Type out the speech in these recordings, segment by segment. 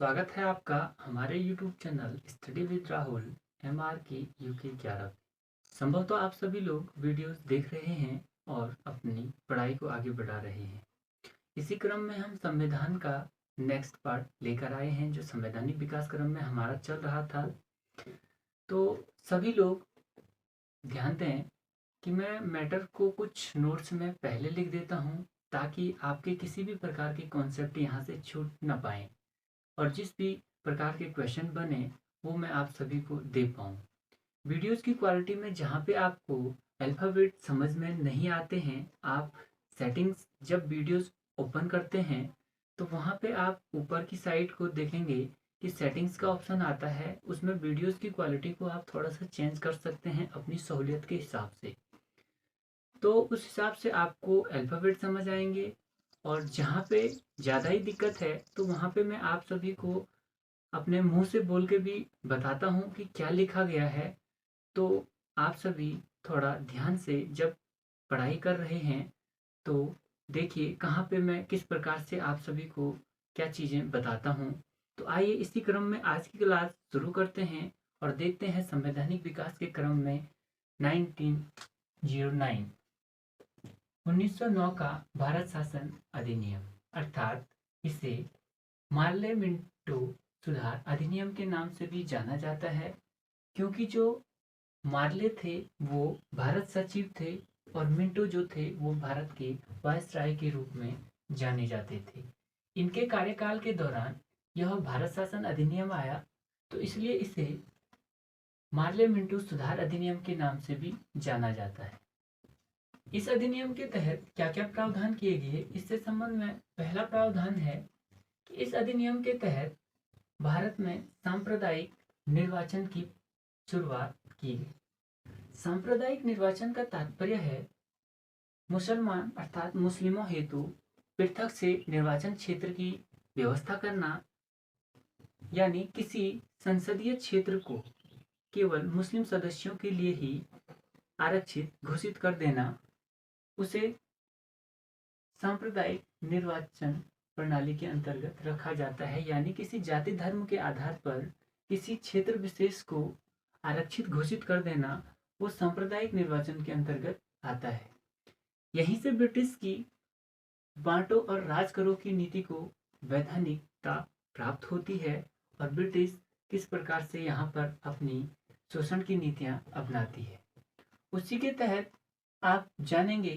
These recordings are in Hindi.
स्वागत है आपका हमारे YouTube channel study with Rahul MRK UK 11। संभवतः आप सभी लोग वीडियोस देख रहे हैं और अपनी पढ़ाई को आगे बढ़ा रहे हैं। इसी क्रम में हम संविधान का नेक्स्ट पार्ट लेकर आए हैं, जो संवैधानिक विकास क्रम में हमारा चल रहा था। तो सभी लोग ध्यान दें कि मैं मैटर को कुछ नोट्स में पहले लिख देता हूँ, ताकि आपके किसी भी प्रकार के कॉन्सेप्ट यहाँ से छूट ना पाएँ और जिस भी प्रकार के क्वेश्चन बने वो मैं आप सभी को दे पाऊँ। वीडियोस की क्वालिटी में जहाँ पे आपको अल्फ़ाबेट समझ में नहीं आते हैं, आप सेटिंग्स जब वीडियोस ओपन करते हैं तो वहाँ पे आप ऊपर की साइड को देखेंगे कि सेटिंग्स का ऑप्शन आता है। उसमें वीडियोस की क्वालिटी को आप थोड़ा सा चेंज कर सकते हैं अपनी सहूलियत के हिसाब से। तो उस हिसाब से आपको अल्फ़ाबेट समझ आएंगे। और जहाँ पे ज़्यादा ही दिक्कत है तो वहाँ पे मैं आप सभी को अपने मुंह से बोल के भी बताता हूँ कि क्या लिखा गया है। तो आप सभी थोड़ा ध्यान से जब पढ़ाई कर रहे हैं तो देखिए कहाँ पे मैं किस प्रकार से आप सभी को क्या चीज़ें बताता हूँ। तो आइए इसी क्रम में आज की क्लास शुरू करते हैं और देखते हैं संवैधानिक विकास के क्रम में 1909 1909 का भारत शासन अधिनियम, अर्थात इसे मार्ले मिंटो सुधार अधिनियम के नाम से भी जाना जाता है, क्योंकि जो मार्ले थे वो भारत सचिव थे और मिंटो जो थे वो भारत के वायसराय के रूप में जाने जाते थे। इनके कार्यकाल के दौरान यह भारत शासन अधिनियम आया, तो इसलिए इसे मार्ले मिंटो सुधार अधिनियम के नाम से भी जाना जाता है। इस अधिनियम के तहत क्या क्या प्रावधान किए गए, इससे संबंध में पहला प्रावधान है कि इस अधिनियम के तहत भारत में सांप्रदायिक निर्वाचन की शुरुआत की गई। सांप्रदायिक निर्वाचन का तात्पर्य है मुसलमान अर्थात मुस्लिमों हेतु पृथक से निर्वाचन क्षेत्र की व्यवस्था करना, यानी किसी संसदीय क्षेत्र को केवल मुस्लिम सदस्यों के लिए ही आरक्षित घोषित कर देना, उसे सांप्रदायिक निर्वाचन प्रणाली के अंतर्गत रखा जाता है। यानी किसी जाति धर्म के आधार पर किसी क्षेत्र विशेष को आरक्षित घोषित कर देना, वो सांप्रदायिक निर्वाचन के अंतर्गत आता है। यहीं से ब्रिटिश की बांटो और राज करो की नीति को वैधानिकता प्राप्त होती है और ब्रिटिश किस प्रकार से यहाँ पर अपनी शोषण की नीतियाँ अपनाती है। उसी के तहत आप जानेंगे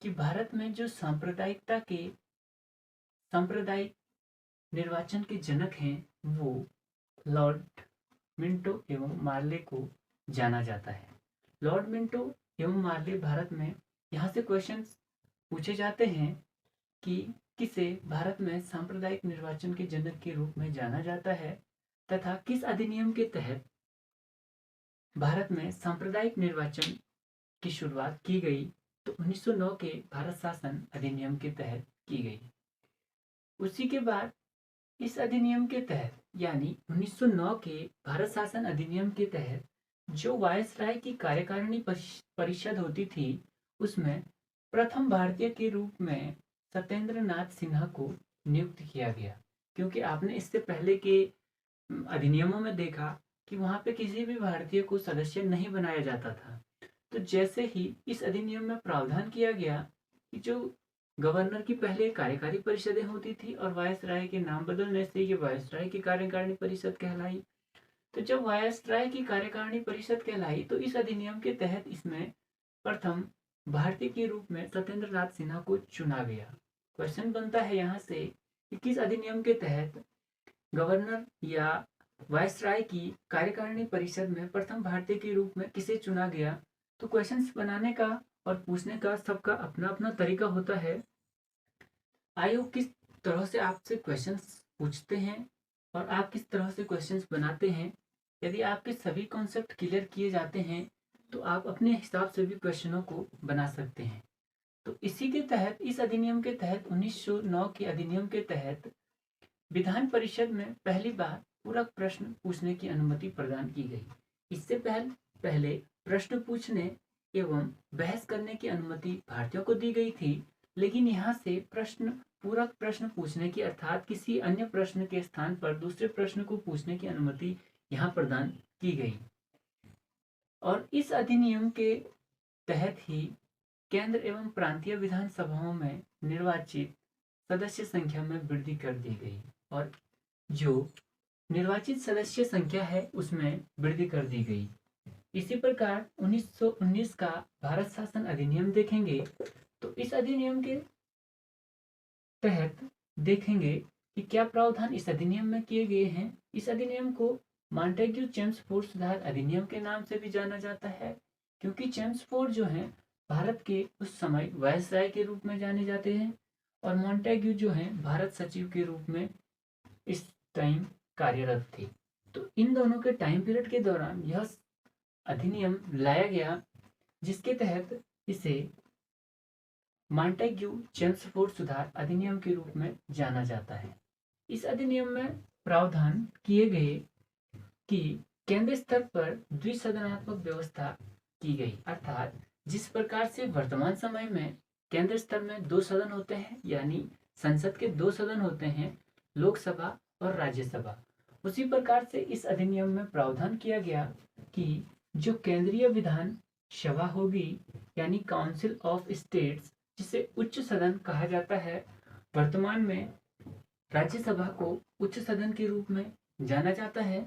कि भारत में जो सांप्रदायिक निर्वाचन के जनक हैं वो लॉर्ड मिंटो एवं मार्ले को जाना जाता है। लॉर्ड मिंटो एवं मार्ले भारत में यहाँ से क्वेश्चन पूछे जाते हैं कि किसे भारत में सांप्रदायिक निर्वाचन के जनक के रूप में जाना जाता है तथा किस अधिनियम के तहत भारत में सांप्रदायिक निर्वाचन की शुरुआत की गई। तो 1909 के भारत शासन अधिनियम के तहत की गई। उसी के बाद इस अधिनियम के तहत यानी 1909 के भारत शासन अधिनियम के तहत जो वायसराय की कार्यकारिणी परिषद होती थी, उसमें प्रथम भारतीय के रूप में सत्येंद्र नाथ सिन्हा को नियुक्त किया गया। क्योंकि आपने इससे पहले के अधिनियमों में देखा कि वहां पे किसी भी भारतीय को सदस्य नहीं बनाया जाता था। तो जैसे ही इस अधिनियम में प्रावधान किया गया कि जो गवर्नर की पहले कार्यकारी परिषदें होती थी और वायसराय के नाम बदलने से ये वायसराय की कार्यकारिणी परिषद कहलाई। तो जब वायसराय की कार्यकारिणी परिषद कहलाई तो इस अधिनियम के तहत इसमें प्रथम भारतीय के रूप में सत्येंद्र नाथ सिन्हा को चुना गया। क्वेश्चन बनता है यहाँ से कि किस अधिनियम के तहत गवर्नर या वायसराय की कार्यकारिणी परिषद में प्रथम भारतीय के रूप में किसे चुना गया। तो क्वेश्चंस बनाने का और पूछने का सबका अपना अपना तरीका होता है। आयोग किस तरह से आपसे क्वेश्चंस पूछते हैं और आप किस तरह से क्वेश्चंस बनाते हैं, यदि आपके सभी कॉन्सेप्ट क्लियर किए जाते हैं तो आप अपने हिसाब से भी क्वेश्चनों को बना सकते हैं। तो इसी के तहत इस अधिनियम के तहत 1909 के अधिनियम के तहत विधान परिषद में पहली बार पूरक प्रश्न पूछने की अनुमति प्रदान की गई। इससे पहले प्रश्न पूछने एवं बहस करने की अनुमति भारतीयों को दी गई थी, लेकिन यहाँ से प्रश्न पूरक प्रश्न पूछने की, अर्थात किसी अन्य प्रश्न के स्थान पर दूसरे प्रश्न को पूछने की अनुमति यहाँ प्रदान की गई। और इस अधिनियम के तहत ही केंद्र एवं प्रांतीय विधानसभाओं में निर्वाचित सदस्य संख्या में वृद्धि कर दी गई और जो निर्वाचित सदस्य संख्या है उसमें वृद्धि कर दी गई। इसी प्रकार 1919 का भारत शासन अधिनियम देखेंगे तो इस अधिनियम के तहत देखेंगे कि क्या प्रावधान इस अधिनियम में किए गए हैं। इस अधिनियम को मॉन्टेग्यू चेम्सफोर्ड सुधार अधिनियम के नाम से भी जाना जाता है, क्योंकि चेम्सफोर्ड जो है भारत के उस समय वायसराय के रूप में जाने जाते हैं और मॉन्टेग्यू जो है भारत सचिव के रूप में इस टाइम कार्यरत थे। तो इन दोनों के टाइम पीरियड के दौरान यह अधिनियम लाया गया, जिसके तहत इसे मॉन्टेग्यू चेम्सफोर्ड सुधार अधिनियम के रूप में जाना जाता है। इस अधिनियम में प्रावधान किए गए कि केंद्र स्तर पर द्विसदनात्मक व्यवस्था की गई, अर्थात जिस प्रकार से वर्तमान समय में केंद्र स्तर में 2 सदन होते हैं, यानी संसद के 2 सदन होते हैं, लोकसभा और राज्यसभा, उसी प्रकार से इस अधिनियम में प्रावधान किया गया कि जो केंद्रीय विधान सभा होगी, यानी काउंसिल ऑफ स्टेट्स, जिसे उच्च सदन कहा जाता है, वर्तमान में राज्यसभा को उच्च सदन के रूप में जाना जाता है।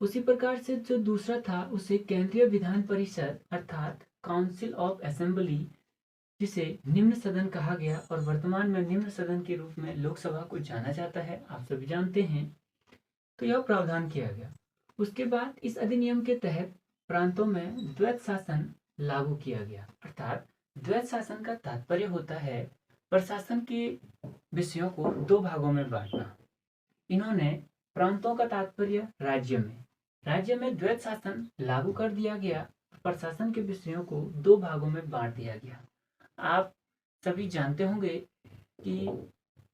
उसी प्रकार से जो दूसरा था उसे केंद्रीय विधान परिषद अर्थात काउंसिल ऑफ असेंबली, जिसे निम्न सदन कहा गया और वर्तमान में निम्न सदन के रूप में लोकसभा को जाना जाता है, आप सभी जानते हैं। तो यह प्रावधान किया गया। उसके बाद इस अधिनियम के तहत प्रांतों में द्वैत शासन लागू किया गया, अर्थात द्वैत शासन का तात्पर्य होता है प्रशासन के विषयों को 2 भागों में बांटना। इन्होंने प्रांतों का तात्पर्य राज्य में द्वैत शासन लागू कर दिया गया, प्रशासन के विषयों को 2 भागों में बांट दिया गया। आप सभी जानते होंगे कि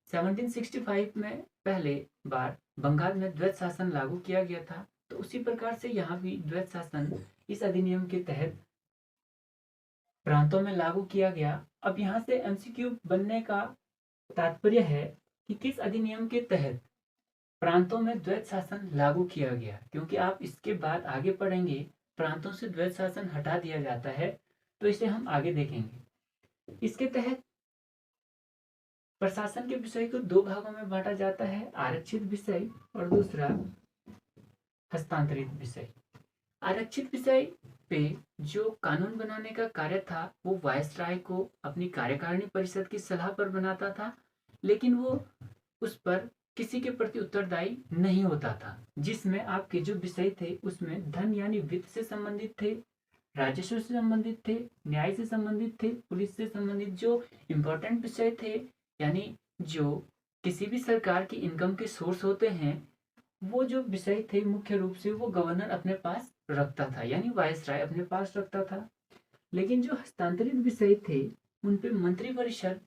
1765 में पहले बार बंगाल में द्वैत शासन लागू किया गया था, तो उसी प्रकार से यहाँ भी द्वैत शासन इस अधिनियम के तहत प्रांतों में लागू किया गया। अब यहाँ से एमसीक्यू बनने का तात्पर्य है कि किस अधिनियम के तहत प्रांतों में द्वैत शासन लागू किया गया, क्योंकि आप इसके बाद आगे पढ़ेंगे प्रांतों से द्वैत शासन हटा दिया जाता है, तो इसे हम आगे देखेंगे। इसके तहत प्रशासन के विषय को 2 भागों में बांटा जाता है, आरक्षित विषय और दूसरा हस्तांतरित विषय। आरक्षित विषय पे जो कानून बनाने का कार्य था वो वायसराय को अपनी कार्यकारिणी परिषद की सलाह पर बनाता था, लेकिन वो उस पर किसी के प्रति उत्तरदायी नहीं होता था। जिसमें आपके जो विषय थे उसमें धन यानी वित्त से संबंधित थे, राजस्व से संबंधित थे, न्याय से संबंधित थे, पुलिस से संबंधित जो इम्पोर्टेंट विषय थे, यानी जो किसी भी सरकार की इनकम के सोर्स होते हैं, वो जो विषय थे मुख्य रूप से वो गवर्नर अपने पास रखता था, यानी वायसराय अपने पास रखता था। लेकिन जो हस्तांतरित विषय थे उन पे मंत्री परिषद,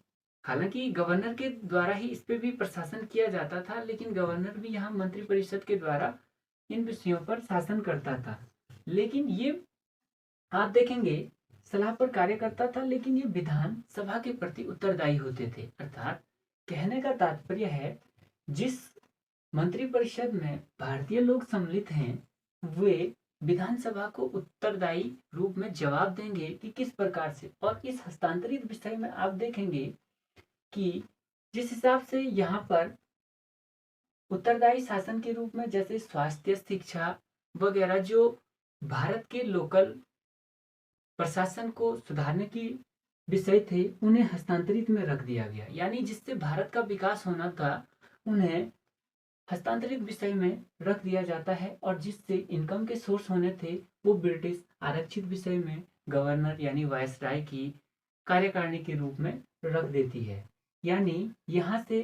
हालांकि गवर्नर के द्वारा ही इस पे भी प्रशासन किया जाता था, लेकिन गवर्नर भी यहाँ मंत्री परिषद के द्वारा इन विषयों पर शासन करता था। लेकिन ये आप देखेंगे सलाह पर कार्य करता था, लेकिन ये विधान सभा के प्रति उत्तरदायी होते थे। अर्थात कहने का तात्पर्य है जिस मंत्री परिषद में भारतीय लोग सम्मिलित हैं वे विधानसभा को उत्तरदायी रूप में जवाब देंगे कि किस प्रकार से। और इस हस्तांतरित विषय में आप देखेंगे कि जिस हिसाब से यहाँ पर उत्तरदायी शासन के रूप में जैसे स्वास्थ्य, शिक्षा वगैरह जो भारत के लोकल प्रशासन को सुधारने की विषय थे उन्हें हस्तांतरित में रख दिया गया, यानी जिससे भारत का विकास होना था उन्हें हस्तांतरित विषय में रख दिया जाता है, और जिससे इनकम के सोर्स होने थे वो ब्रिटिश आरक्षित विषय में गवर्नर यानी वायसराय की कार्यकारिणी के रूप में रख देती है। यानी यहाँ से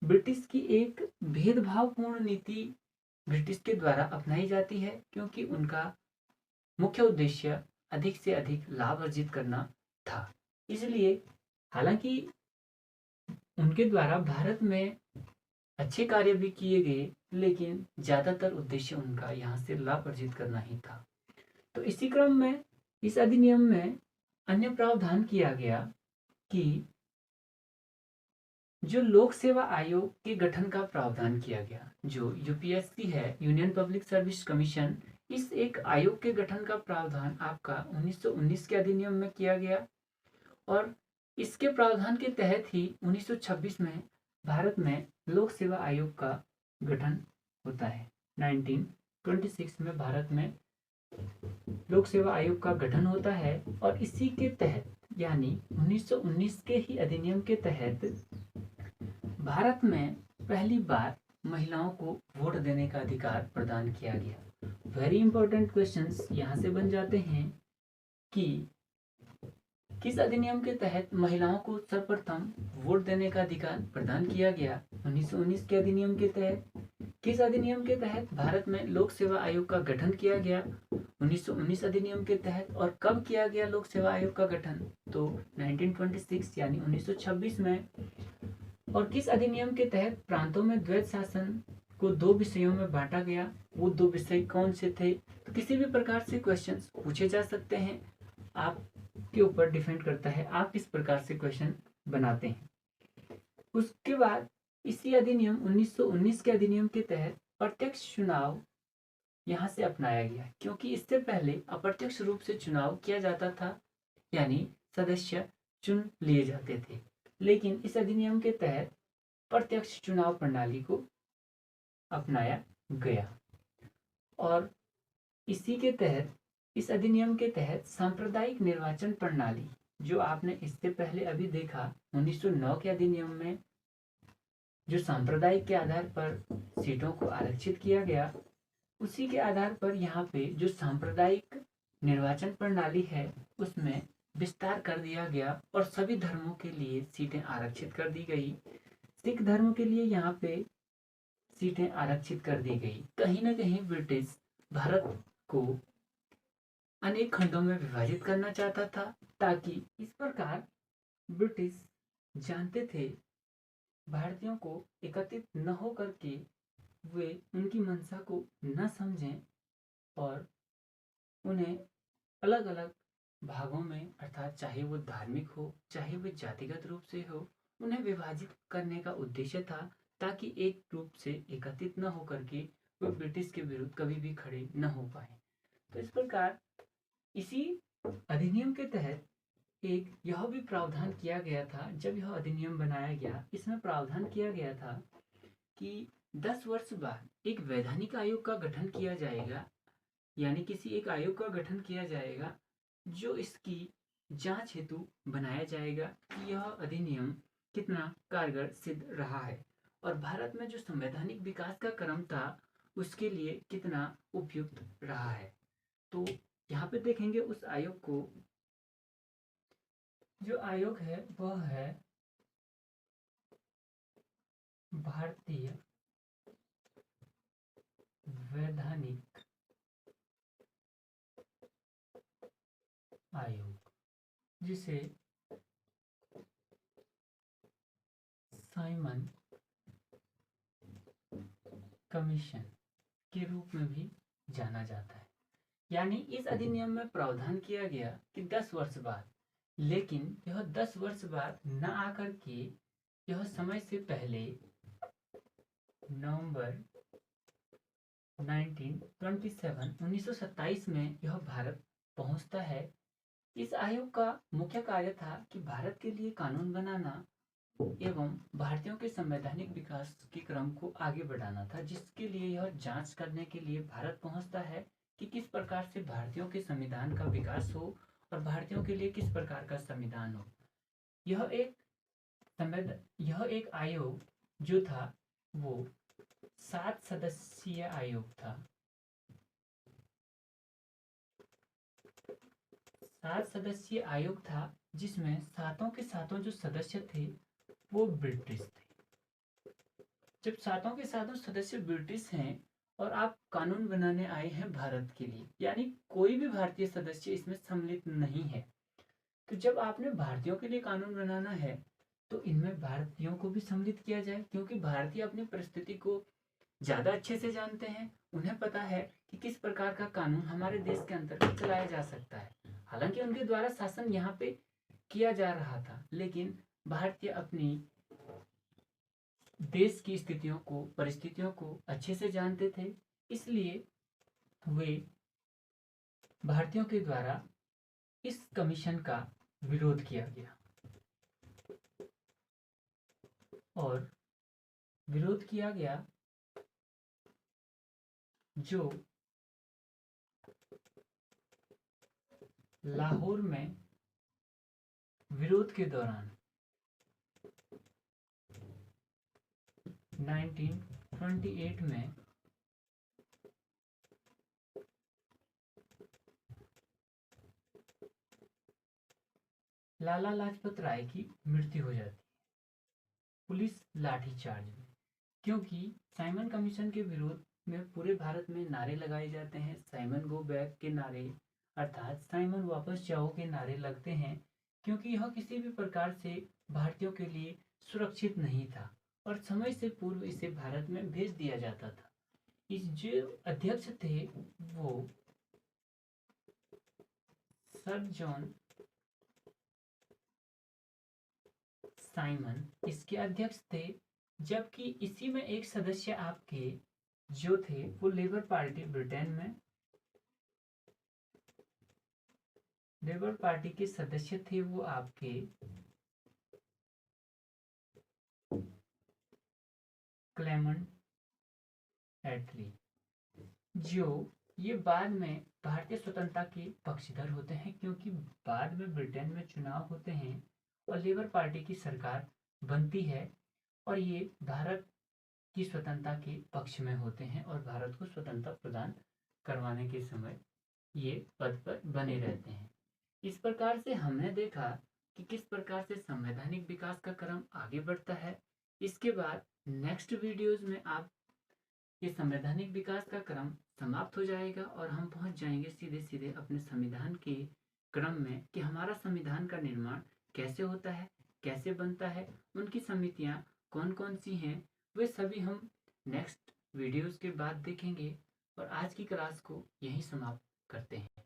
ब्रिटिश की एक भेदभावपूर्ण नीति ब्रिटिश के द्वारा अपनाई जाती है, क्योंकि उनका मुख्य उद्देश्य अधिक से अधिक लाभ अर्जित करना था। इसलिए हालांकि उनके द्वारा भारत में अच्छे कार्य भी किए गए, लेकिन ज्यादातर उद्देश्य उनका यहाँ से लाभ अर्जित करना ही था। तो इसी क्रम में इस अधिनियम में अन्य प्रावधान किया गया कि जो लोक सेवा आयोग के गठन का प्रावधान किया गया, जो यूपीएससी है, यूनियन पब्लिक सर्विस कमीशन, इस एक आयोग के गठन का प्रावधान आपका 1919 के अधिनियम में किया गया और इसके प्रावधान के तहत ही 1926 में भारत में लोक सेवा आयोग का गठन होता है। 1926 में भारत में लोक सेवा आयोग का गठन होता है और इसी के तहत यानी 1919 के ही अधिनियम के तहत भारत में पहली बार महिलाओं को वोट देने का अधिकार प्रदान किया गया। वेरी इंपॉर्टेंट क्वेश्चंस यहाँ से बन जाते हैं कि किस अधिनियम के तहत महिलाओं को सर्वप्रथम वोट देने का अधिकार प्रदान किया गया? 1919 के अधिनियम के तहत। किस अधिनियम के तहत भारत में लोक सेवा आयोग का गठन किया गया? 1919 अधिनियम के तहत। और कब किया गया लोक सेवा आयोग का गठन? तो 1926 यानी 1926 में। और किस अधिनियम के तहत प्रांतों में द्वैत शासन को 2 विषयों में बांटा गया? वो 2 विषय कौन से थे? तो किसी भी प्रकार से क्वेश्चंस पूछे जा सकते हैं, आपके ऊपर डिपेंड करता है आप किस प्रकार से क्वेश्चन बनाते हैं। उसके बाद इसी अधिनियम 1919 के अधिनियम के तहत प्रत्यक्ष चुनाव यहाँ से अपनाया गया, क्योंकि इससे पहले अप्रत्यक्ष रूप से चुनाव किया जाता था, यानी सदस्य चुन लिए जाते थे। लेकिन इस अधिनियम के तहत प्रत्यक्ष चुनाव प्रणाली को अपनाया गया और इसी के तहत इस अधिनियम के तहत सांप्रदायिक निर्वाचन प्रणाली, जो आपने इससे पहले अभी देखा 1909 के अधिनियम में जो सांप्रदायिक के आधार पर सीटों को आरक्षित किया गया, उसी के आधार पर यहाँ पे जो सांप्रदायिक निर्वाचन प्रणाली है उसमें विस्तार कर दिया गया और सभी धर्मों के लिए सीटें आरक्षित कर दी गई। सिख धर्म के लिए यहाँ पे सीटें आरक्षित कर दी गई। कहीं ना कहीं ब्रिटिश भारत को अनेक खंडों में विभाजित करना चाहता था, ताकि इस प्रकार ब्रिटिश जानते थे भारतीयों को एकत्रित न हो करके वे उनकी मंशा को न समझें और उन्हें अलग अलग भागों में, अर्थात चाहे वो धार्मिक हो चाहे वे जातिगत रूप से हो, उन्हें विभाजित करने का उद्देश्य था, ताकि एक रूप से एकत्रित न हो करके वे ब्रिटिश के विरुद्ध कभी भी खड़े न हो पाए। तो इस प्रकार इसी अधिनियम के तहत एक यह भी प्रावधान किया गया था, जब यह अधिनियम बनाया गया इसमें प्रावधान किया गया था कि 10 वर्ष बाद एक वैधानिक आयोग का गठन किया जाएगा, यानी किसी एक आयोग का गठन किया जाएगा जो इसकी जांच हेतु बनाया जाएगा कि यह अधिनियम कितना कारगर सिद्ध रहा है और भारत में जो संवैधानिक विकास का क्रम था उसके लिए कितना उपयुक्त रहा है। तो यहाँ पे देखेंगे उस आयोग को, जो आयोग है वह है भारतीय वैधानिक आयोग, जिसे साइमन कमीशन के रूप में भी जाना जाता है। यानी इस अधिनियम में प्रावधान किया गया कि 10 वर्ष बाद, लेकिन यह 10 वर्ष बाद न आकर के यह समय से पहले नवंबर 1927 में यह भारत पहुंचता है। इस आयोग का मुख्य कार्य था कि भारत के लिए कानून बनाना एवं भारतीयों के संवैधानिक विकास के क्रम को आगे बढ़ाना था, जिसके लिए यह जांच करने के लिए भारत पहुंचता है कि किस प्रकार से भारतीयों के संविधान का विकास हो और भारतीयों के लिए किस प्रकार का संविधान हो। यह एक आयोग जो था वो 7 सदस्यीय आयोग था। 7 सदस्यीय आयोग था, जिसमें सातों के सातों जो सदस्य थे वो ब्रिटिश थे। जब सातों के सातों सदस्य ब्रिटिश हैं और आप कानून बनाने आए हैं भारत के लिए, यानी कोई भी भारतीय सदस्य इसमें सम्मिलित नहीं है, तो जब आपने भारतीयों के लिए कानून बनाना है तो इनमें भारतीयों को भी सम्मिलित किया जाए, क्योंकि भारतीय अपनी परिस्थिति को ज्यादा अच्छे से जानते हैं। उन्हें पता है कि किस प्रकार का कानून हमारे देश के अंतर्गत चलाया जा सकता है। हालांकि उनके द्वारा शासन यहाँ पे किया जा रहा था, लेकिन भारतीय अपनी देश की स्थितियों को, परिस्थितियों को अच्छे से जानते थे, इसलिए वे भारतीयों के द्वारा इस कमीशन का विरोध किया गया और विरोध किया गया जो लाहौर में विरोध के दौरान 1928 में लाला लाजपत राय की मृत्यु हो जाती है पुलिस लाठीचार्ज में, क्योंकि साइमन कमीशन के विरोध में पूरे भारत में नारे लगाए जाते हैं। साइमन गो बैक के नारे, अर्थात साइमन वापस जाओ के नारे लगते हैं, क्योंकि यह किसी भी प्रकार से भारतीयों के लिए सुरक्षित नहीं था और समय से पूर्व इसे भारत में भेज दिया जाता था। इस जो अध्यक्ष थे वो सर जॉन साइमन इसके अध्यक्ष थे, जबकि इसी में एक सदस्य आपके जो थे वो लेबर पार्टी ब्रिटेन में लेबर पार्टी के सदस्य थे, वो आपके क्लेमेंट एटली, जो ये बाद में भारतीय स्वतंत्रता के पक्षधर होते हैं, क्योंकि बाद में ब्रिटेन में चुनाव होते हैं और लेबर पार्टी की सरकार बनती है और ये भारत की स्वतंत्रता के पक्ष में होते हैं और भारत को स्वतंत्रता प्रदान करवाने के समय ये पद पर बने रहते हैं। इस प्रकार से हमने देखा कि किस प्रकार से संवैधानिक विकास का क्रम आगे बढ़ता है। इसके बाद नेक्स्ट वीडियोस में आप ये संवैधानिक विकास का क्रम समाप्त हो जाएगा और हम पहुंच जाएंगे सीधे सीधे अपने संविधान के क्रम में कि हमारा संविधान का निर्माण कैसे होता है, कैसे बनता है, उनकी समितियां कौन कौन सी हैं, वे सभी हम नेक्स्ट वीडियोस के बाद देखेंगे और आज की क्लास को यहीं समाप्त करते हैं।